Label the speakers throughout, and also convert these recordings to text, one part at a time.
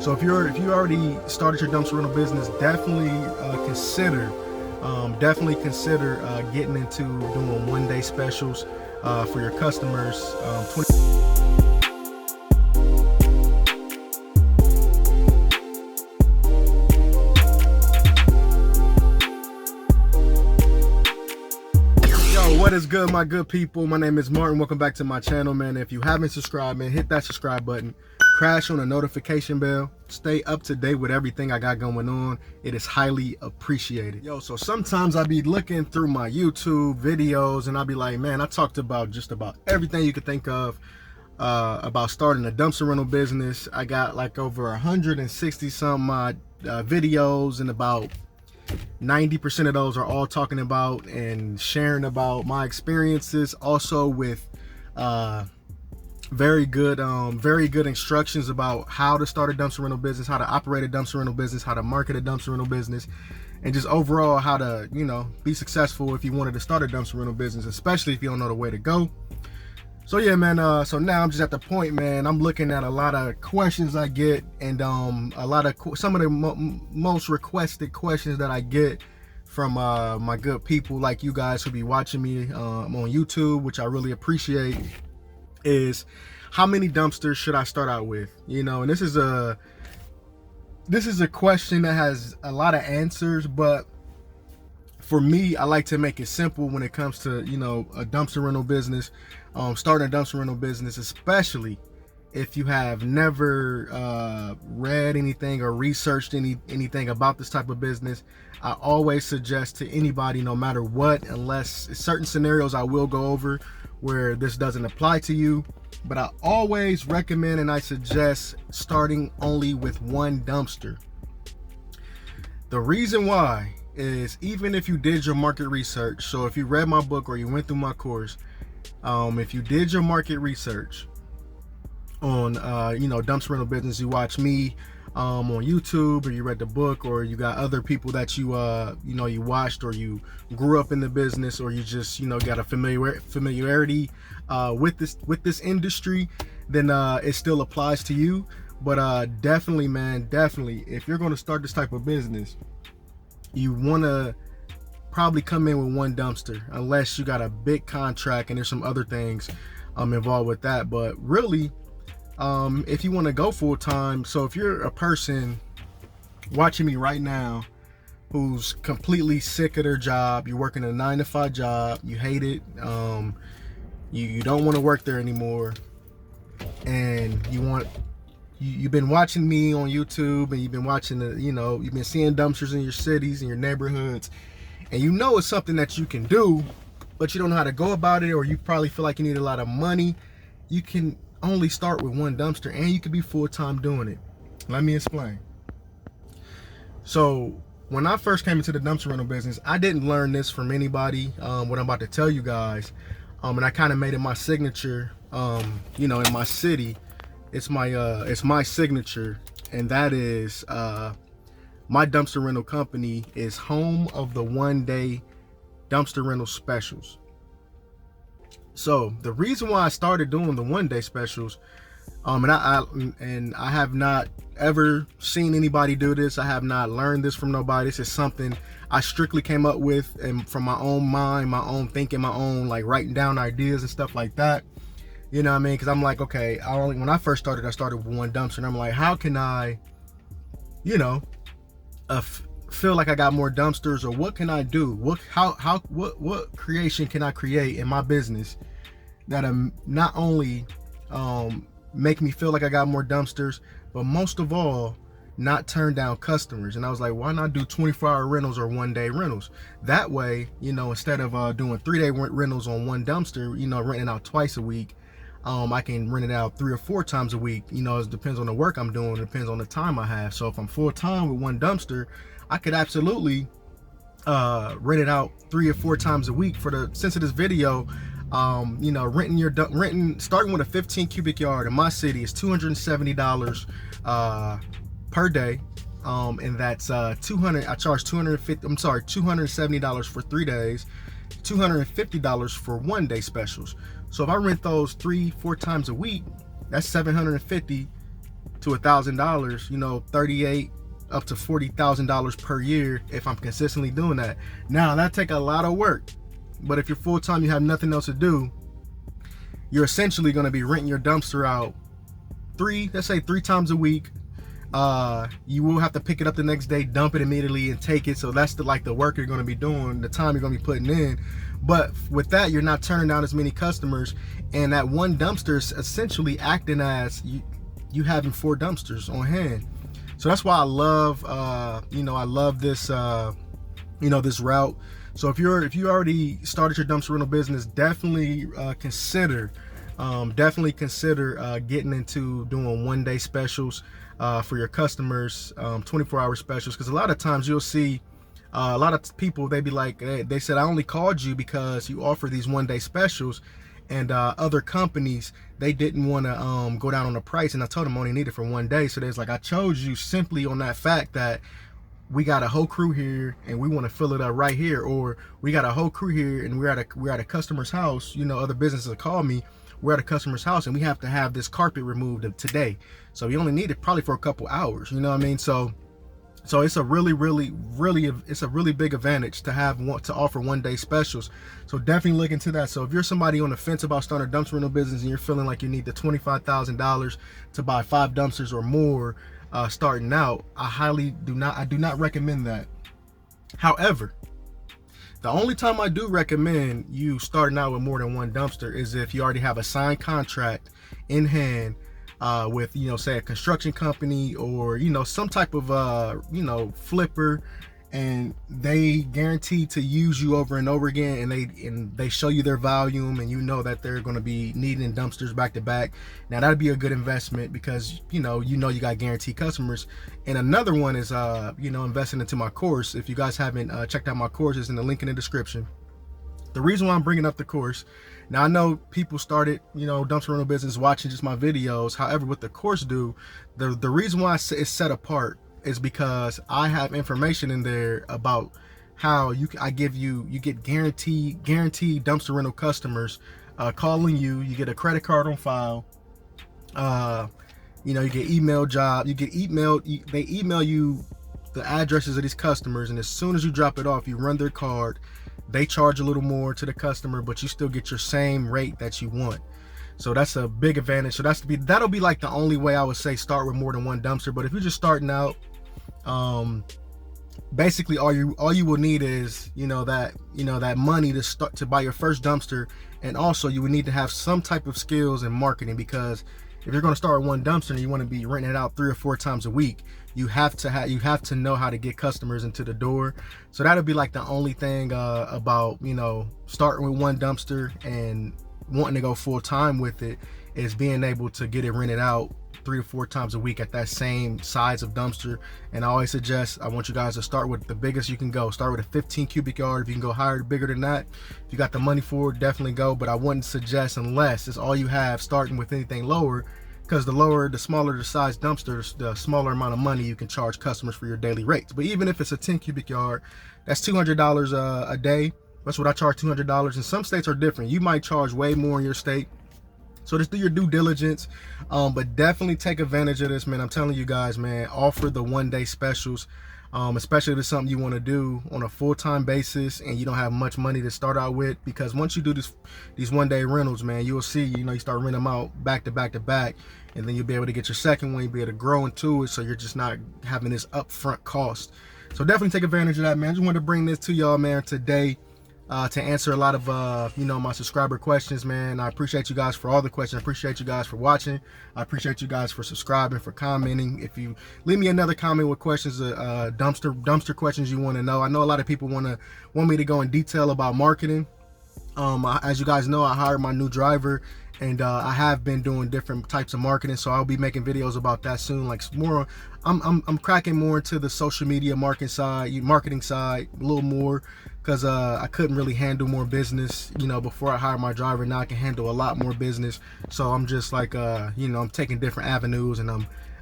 Speaker 1: So if you already started your dumpster rental business, definitely consider getting into doing one-day specials for your customers. What is good, my good people? My name is Martin. Welcome back to my channel, man. If you haven't subscribed, man, hit that subscribe button, crash on the notification bell, stay up to date with everything I got going on. It is highly appreciated. Yo, so sometimes I be looking through my YouTube videos and I'll be like, man, I talked about just about everything you could think of about starting a dumpster rental business. I got like over 160 some odd videos, and about 90% of those are all talking about and sharing about my experiences, also with very good instructions about how to start a dumpster rental business, how to operate a dumpster rental business, how to market a dumpster rental business, and just overall how to, you know, be successful if you wanted to start a dumpster rental business, especially if you don't know the way to go. So yeah, man, so now I'm just at the point, man, I'm looking at a lot of questions I get, and some of the most requested questions that I get from my good people like you guys who be watching me on YouTube, which I really appreciate, is how many dumpsters should I start out with? You know, and this is a question that has a lot of answers, but for me, I like to make it simple when it comes to, you know, a dumpster rental business. Starting a dumpster rental business, especially if you have never read anything or researched anything about this type of business. I always suggest to anybody, no matter what, unless certain scenarios I will go over where this doesn't apply to you, but I always recommend and I suggest starting only with one dumpster. The reason why is, even if you did your market research, so if you read my book or you went through my course, if you did your market research on you know, dumpster rental business, you watch me on YouTube, or you read the book, or you got other people that you know, you watched, or you grew up in the business, or you just, you know, got a familiarity with this industry, then it still applies to you. But definitely, man, definitely, if you're going to start this type of business, you want to probably come in with one dumpster, unless you got a big contract and there's some other things involved with that. But really, if you want to go full time, so if you're a person watching me right now who's completely sick of their job, you're working a 9-to-5 job, you hate it, you don't want to work there anymore, and you've been watching me on YouTube, and you've been watching you've been seeing dumpsters in your cities and your neighborhoods, and you know it's something that you can do, but you don't know how to go about it, or you probably feel like you need a lot of money. You can only start with one dumpster, and you could be full-time doing it. Let me explain. So when I first came into the dumpster rental business, I didn't learn this from anybody, what I'm about to tell you guys, and I kind of made it my signature. You know, in my city, it's my signature, and that is my dumpster rental company is home of the one-day dumpster rental specials. So the reason why I started doing the one-day specials, and I have not ever seen anybody do this. I have not learned this from nobody. This is something I strictly came up with, and from my own mind, my own thinking, my own like writing down ideas and stuff like that. You know what I mean? Because I'm like, okay, when I first started, I started with one dumpster, and I'm like, how can I, you know, feel like I got more dumpsters, or what can I do? What creation can I create in my business that not only make me feel like I got more dumpsters, but most of all, not turn down customers? And I was like, why not do 24-hour rentals or one-day rentals? That way, you know, instead of doing 3-day rentals on one dumpster, you know, renting out twice a week, I can rent it out 3 or 4 times a week. You know, it depends on the work I'm doing. It depends on the time I have. So if I'm full-time with one dumpster, I could absolutely rent it out 3 or 4 times a week. For the sense of this video, you know, starting with a 15 cubic yard in my city is $270 per day, and that's I charge $270 for 3 days, $250 for one-day specials. So if I rent those 3-4 times a week, that's $750 to $1,000, you know, 38 up to $40,000 per year if I'm consistently doing that. Now that take a lot of work, but if you're full-time, you have nothing else to do, you're essentially going to be renting your dumpster out let's say three times a week. You will have to pick it up the next day, dump it immediately, and take it. So that's the work you're going to be doing, the time you're going to be putting in. But with that, you're not turning down as many customers, and that one dumpster is essentially acting as you having 4 dumpsters on hand. So that's why I love, I love this, this route. So if you already started your dumpster rental business, definitely consider getting into doing one-day specials for your customers, 24-hour specials. Because a lot of times you'll see a lot of people, they be like, they said, I only called you because you offer these one-day specials, and other companies, they didn't want to go down on the price, and I told them I only need it for 1 day. So there's like, I chose you simply on that fact that we got a whole crew here and we want to fill it up right here, or we got a whole crew here and we're at a customer's house. You know, other businesses call me, we're at a customer's house and we have to have this carpet removed today, so we only need it probably for a couple hours, you know what I mean? So it's a really big advantage to offer one-day specials. So definitely look into that. So if you're somebody on the fence about starting a dumpster rental business and you're feeling like you need the $25,000 to buy 5 dumpsters or more starting out, I do not recommend that. However, the only time I do recommend you starting out with more than 1 dumpster is if you already have a signed contract in hand with, say a construction company, or, some type of, flipper, and they guarantee to use you over and over again, and they show you their volume, and you know that they're going to be needing dumpsters back to back. Now that'd be a good investment because, you got guaranteed customers. And another one is, investing into my course. If you guys haven't checked out my course, it's in the link in the description. The reason why I'm bringing up the course, now I know people started, dumpster rental business watching just my videos. However, what the course do, the reason why it's set apart is because I have information in there about how you get guaranteed dumpster rental customers calling you. You get a credit card on file. You get email job. They email you the addresses of these customers, and as soon as you drop it off, you run their card. They charge a little more to the customer, but you still get your same rate that you want. So that's a big advantage. So that'll be like the only way I would say start with more than 1 dumpster. But if you're just starting out, basically all you will need is that money to start to buy your first dumpster. And also you would need to have some type of skills in marketing, because if you're going to start with 1 dumpster and you want to be renting it out 3 or 4 times a week, you have to know how to get customers into the door. So that'll be like the only thing about starting with 1 dumpster and wanting to go full time with it, is being able to get it rented out 3 or 4 times a week at that same size of dumpster. And I always suggest, I want you guys to start with the biggest you can go. Start with a 15 cubic yard. If you can go higher, bigger than that, if you got the money for it, definitely go. But I wouldn't suggest, unless it's all you have, starting with anything lower, because the smaller the size dumpster, the smaller amount of money you can charge customers for your daily rates. But even if it's a 10 cubic yard, that's $200 a day. That's what I charge, $200. And some states are different. You might charge way more in your state. So just do your due diligence, but definitely take advantage of this, man. I'm telling you guys, man, offer the 1-day specials, especially if it's something you want to do on a full-time basis and you don't have much money to start out with. Because once you do these 1-day rentals, man, you'll see, you start renting them out back to back to back, and then you'll be able to get your second one, you'll be able to grow into it, so you're just not having this upfront cost. So definitely take advantage of that, man. I just wanted to bring this to y'all, man, today. To answer a lot of my subscriber questions, man. I appreciate you guys for all the questions. I appreciate you guys for watching. I appreciate you guys for subscribing, for commenting. If you leave me another comment with questions, dumpster questions you want to know. I know a lot of people want me to go in detail about marketing. As you guys know, I hired my new driver, and I have been doing different types of marketing, so I'll be making videos about that soon. Like more, I'm cracking more into the social media marketing side a little more, because I couldn't really handle more business, before I hired my driver. Now I can handle a lot more business. So I'm just like, I'm taking different avenues, and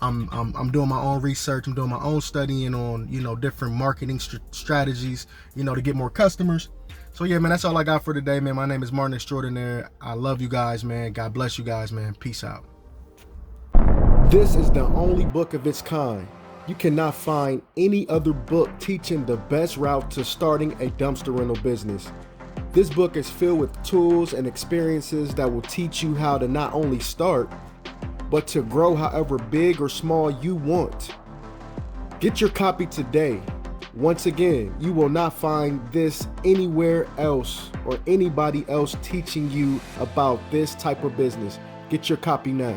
Speaker 1: I'm doing my own research. I'm doing my own studying on, different marketing strategies, to get more customers. So yeah, man, that's all I got for today, man. My name is Martin Extraordinaire. I love you guys, man. God bless you guys, man. Peace out. This is the only book of its kind. You cannot find any other book teaching the best route to starting a dumpster rental business. This book is filled with tools and experiences that will teach you how to not only start, but to grow however big or small you want. Get your copy today. Once again, you will not find this anywhere else or anybody else teaching you about this type of business. Get your copy now.